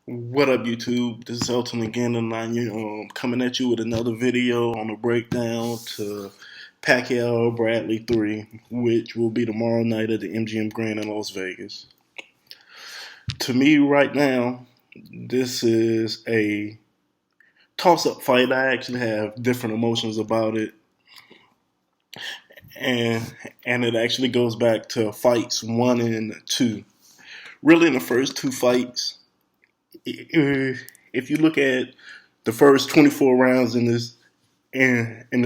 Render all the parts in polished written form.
What up, YouTube? This is Elton again, and I'm coming at you with another video on a breakdown to Pacquiao Bradley 3, which will be tomorrow night at the MGM Grand in Las Vegas. To me, right now, this is a toss-up fight. I actually have different emotions about it, and it actually goes back to fights 1 and 2. Really, in the first two fights, if you look at the first 24 rounds in this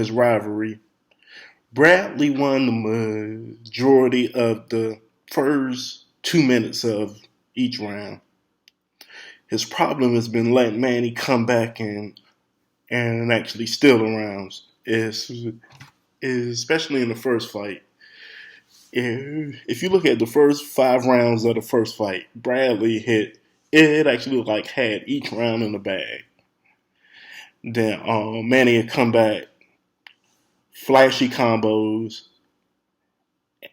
rivalry, Bradley won the majority of the first 2 minutes of each round. His problem has been letting Manny come back and actually steal the rounds. Especially in the first fight. If you look at the first 5 rounds of the first fight, Bradley hit. It actually had each round in the bag. Then Manny had come back, flashy combos,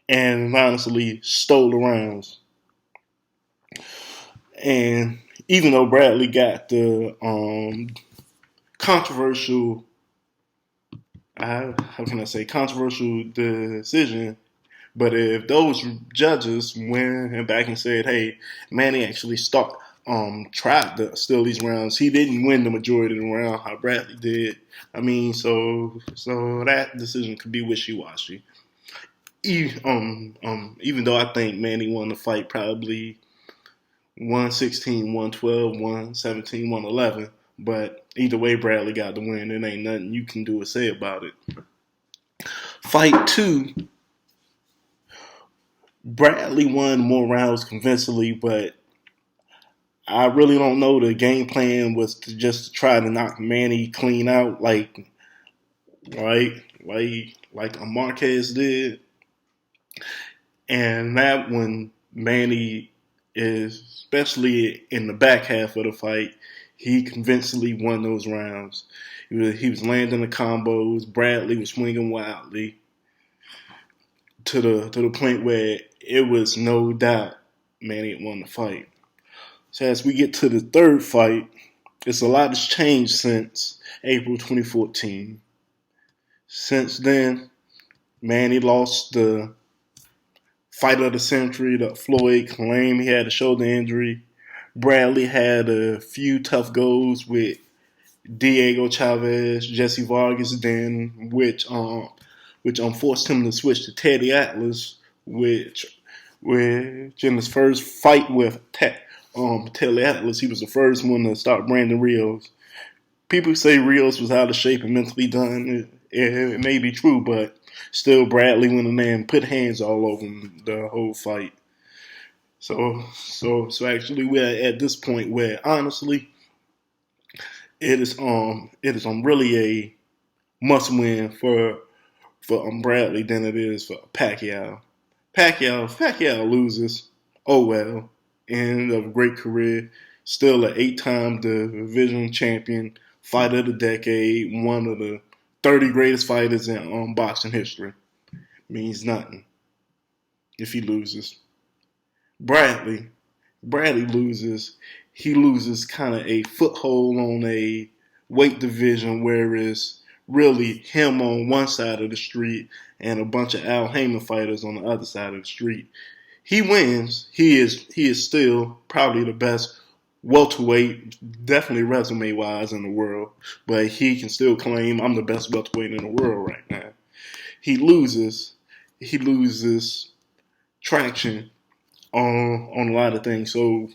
and honestly stole the rounds. And even though Bradley got the controversial, how can I say, controversial decision, but if those judges went back and said, hey, Manny actually tried to steal these rounds, he didn't win the majority of the round how Bradley did. I mean, so that decision could be wishy-washy. Even though I think Manny won the fight probably 116, 112, 117, 111, but either way, Bradley got the win. It ain't nothing you can do or say about it. Fight 2, Bradley won more rounds convincingly, but I really don't know. The game plan was to just try to knock Manny clean out, like Marquez did. And that when Manny is, especially in the back half of the fight, he convincingly won those rounds. He was landing the combos. Bradley was swinging wildly to the point where it was no doubt Manny had won the fight. So as we get to the third fight, it's a lot has changed since April 2014. Since then, Manny lost the fight of the century to Floyd, claimed he had a shoulder injury. Bradley had a few tough goes with Diego Chavez, Jesse Vargas, then which forced him to switch to Teddy Atlas, which in his first fight with Teddy Atlas, he was the first one to stop Brandon Rios. People say Rios was out of shape and mentally done. It may be true, but still Bradley went in there and put hands all over him the whole fight. So actually we're at this point where honestly it is really a must win for Bradley than it is for Pacquiao. Pacquiao loses. Oh well. End of a great career. Still an 8-time division champion, fighter of the decade, one of the 30 greatest fighters in boxing history. Means nothing if he loses. Bradley loses. He loses kind of a foothold on a weight division where it's really him on one side of the street and a bunch of Al Heyman fighters on the other side of the street. He wins. He is still probably the best welterweight, definitely resume wise in the world, but he can still claim I'm the best welterweight in the world right now. He loses traction on a lot of things. So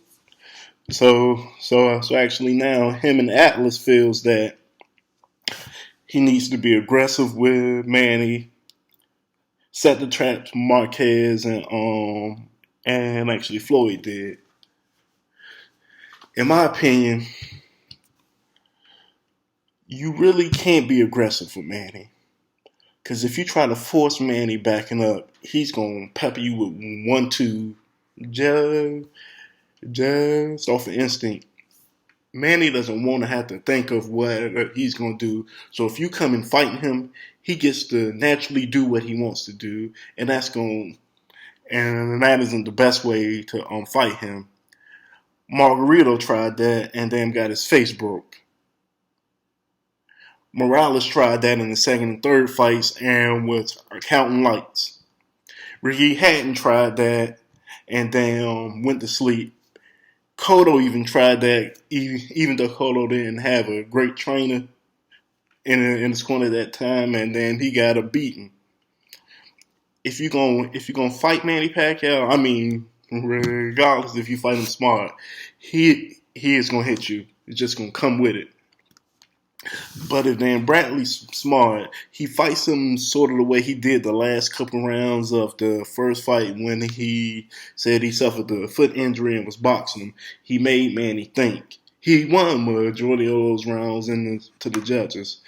actually now him and Atlas feels that he needs to be aggressive with Manny, set the trap to Marquez and actually Floyd did. In my opinion, you really can't be aggressive with Manny. Because if you try to force Manny backing up, he's going to pepper you with 1-2 just off of instinct. Manny doesn't want to have to think of what he's going to do. So if you come and fight him, he gets to naturally do what he wants to do. And that isn't the best way to fight him. Margarito tried that and then got his face broke. Morales tried that in the second and third fights and was counting lights. Ricky Hatton tried that and then went to sleep. Cotto even tried that, even though Cotto didn't have a great trainer in his corner at that time, and then he got a beating. If you're gonna fight Manny Pacquiao, I mean, regardless if you fight him smart, he is gonna hit you. It's just gonna come with it. But if Dan Bradley's smart, he fights him sort of the way he did the last couple rounds of the first fight when he said he suffered a foot injury and was boxing him. He made Manny think. He won majority of those rounds to the judges.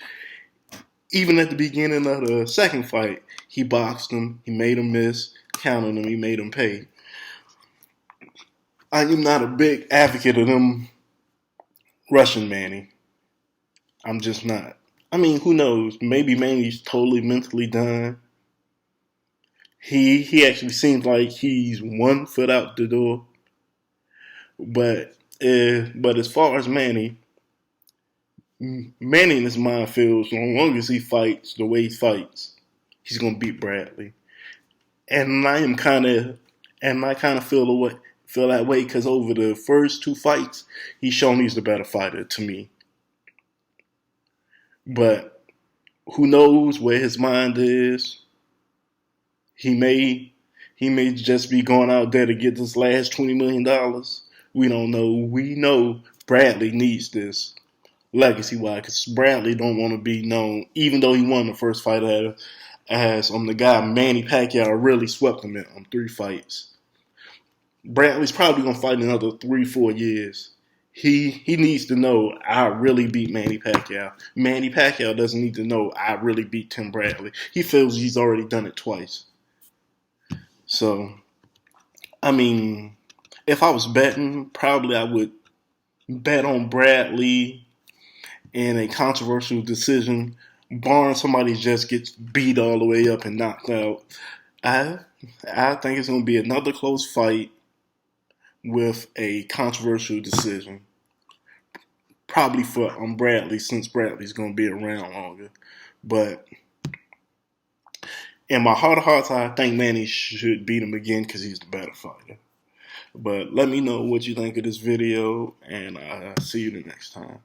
Even at the beginning of the second fight, he boxed him, he made him miss, counted him, he made him pay. I am not a big advocate of them rushing Manny. I'm just not. I mean, who knows? Maybe Manny's totally mentally done. He actually seems like he's 1 foot out the door. But as far as Manny in his mind feels, as long as he fights the way he fights, he's gonna beat Bradley. And I kind of feel that way because over the first 2 fights, he's shown he's the better fighter to me. But who knows where his mind is? He may just be going out there to get this last $20 million. We don't know. We know Bradley needs this legacy-wise because Bradley don't want to be known, even though he won the first fight as the guy Manny Pacquiao really swept him in 3 fights. Bradley's probably going to fight another 3-4 years. He needs to know I really beat Manny Pacquiao. Manny Pacquiao doesn't need to know I really beat Tim Bradley. He feels he's already done it twice. So, I mean, if I was betting, probably I would bet on Bradley in a controversial decision, barring somebody just gets beat all the way up and knocked out. I think it's going to be another close fight with a controversial decision. Probably for Bradley, since Bradley's going to be around longer. But in my heart of hearts, I think Manny should beat him again because he's the better fighter. But let me know what you think of this video, and I'll see you the next time.